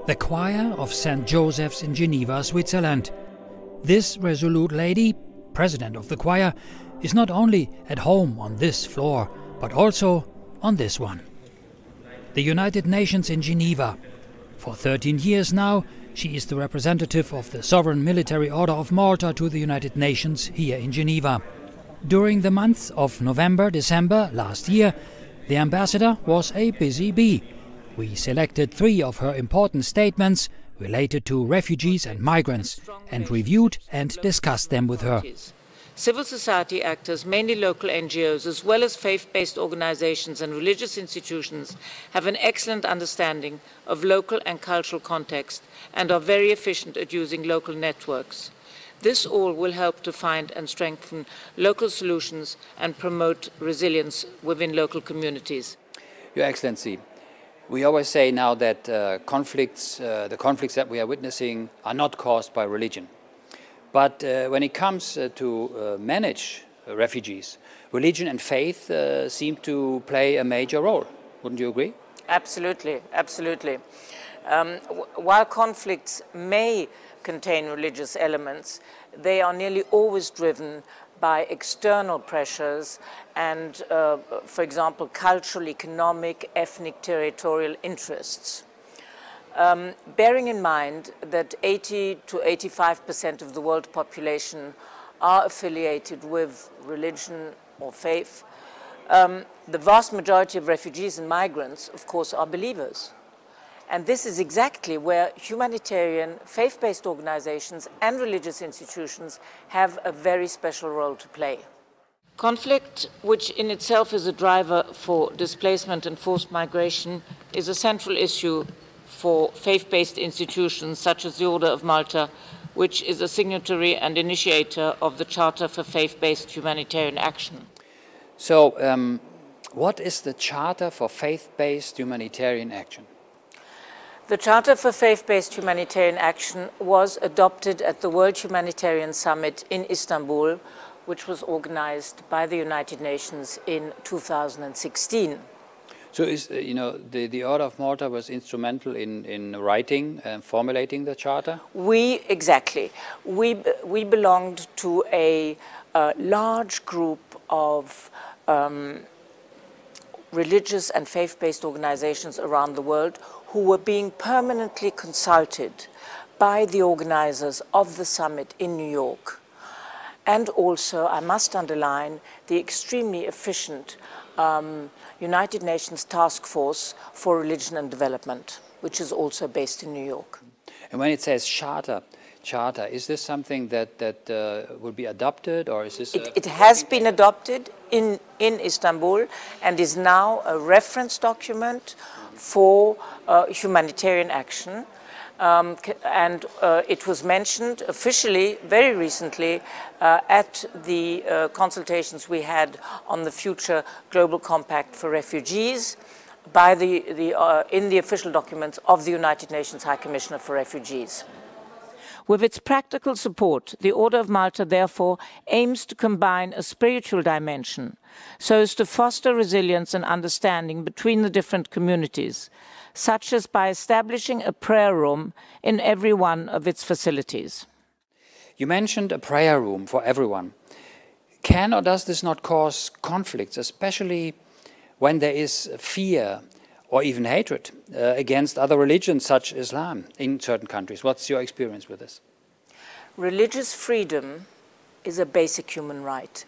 the choir of St. Joseph's in Geneva, Switzerland. This resolute lady, president of the choir, is not only at home on this floor, but also on this one. The United Nations in Geneva. For 13 years now, she is the representative of the Sovereign Military Order of Malta to the United Nations here in Geneva. During the months of November-December last year, the ambassador was a busy bee. We selected 3 of her important statements related to refugees and migrants and reviewed and discussed them with her. Civil society actors, mainly local NGOs, as well as faith-based organizations and religious institutions, have an excellent understanding of local and cultural context and are very efficient at using local networks. This all will help to find and strengthen local solutions and promote resilience within local communities. Your Excellency, we always say now that the conflicts that we are witnessing are not caused by religion. But when it comes to manage refugees, religion and faith seem to play a major role. Wouldn't you agree? Absolutely, absolutely. While conflicts may contain religious elements, they are nearly always driven by external pressures and, for example, cultural, economic, ethnic, territorial interests. Bearing in mind that 80 to 85% of the world population are affiliated with religion or faith, the vast majority of refugees and migrants, of course, are believers. And this is exactly where humanitarian, faith-based organizations and religious institutions have a very special role to play. Conflict, which in itself is a driver for displacement and forced migration, is a central issue for faith-based institutions such as the Order of Malta, which is a signatory and initiator of the Charter for Faith-Based Humanitarian Action. So, what is the Charter for Faith-Based Humanitarian Action? The Charter for Faith-Based Humanitarian Action was adopted at the World Humanitarian Summit in Istanbul, which was organized by the United Nations in 2016. So, the Order of Malta was instrumental in writing and formulating the Charter? Exactly. We belonged to a large group of religious and faith-based organizations around the world who were being permanently consulted by the organizers of the summit in New York. And also, I must underline, the extremely efficient United Nations Task Force for Religion and Development, which is also based in New York. And when it says Charter, is this something that will be adopted, or is this? It has been adopted in Istanbul and is now a reference document for humanitarian action. It was mentioned officially very recently at the consultations we had on the future Global Compact for Refugees by in the official documents of the United Nations High Commissioner for Refugees. With its practical support, the Order of Malta therefore aims to combine a spiritual dimension so as to foster resilience and understanding between the different communities, such as by establishing a prayer room in every one of its facilities. You mentioned a prayer room for everyone. Can or does this not cause conflicts, especially when there is fear or even hatred against other religions such as Islam in certain countries? What's your experience with this? Religious freedom is a basic human right,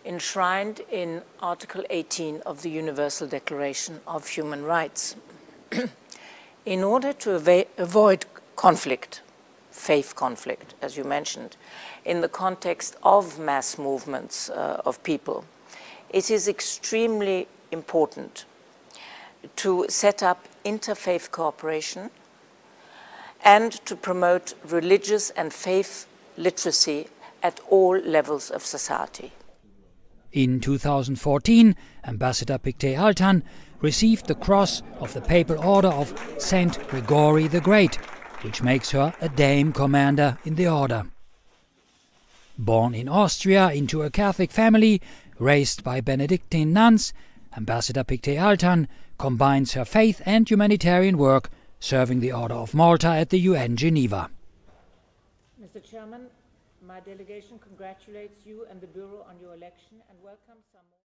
enshrined in Article 18 of the Universal Declaration of Human Rights. In order to avoid conflict, faith conflict, as you mentioned, in the context of mass movements of people, it is extremely important to set up interfaith cooperation and to promote religious and faith literacy at all levels of society. In 2014, Ambassador Pictet-Althann received the Cross of the Papal Order of St. Gregori the Great, which makes her a Dame Commander in the order. Born in Austria into a Catholic family, raised by Benedictine nuns, Ambassador Pictet-Althann combines her faith and humanitarian work serving the Order of Malta at the UN Geneva. Mr. Chairman, my delegation congratulates you and the Bureau on your election and welcomes some more.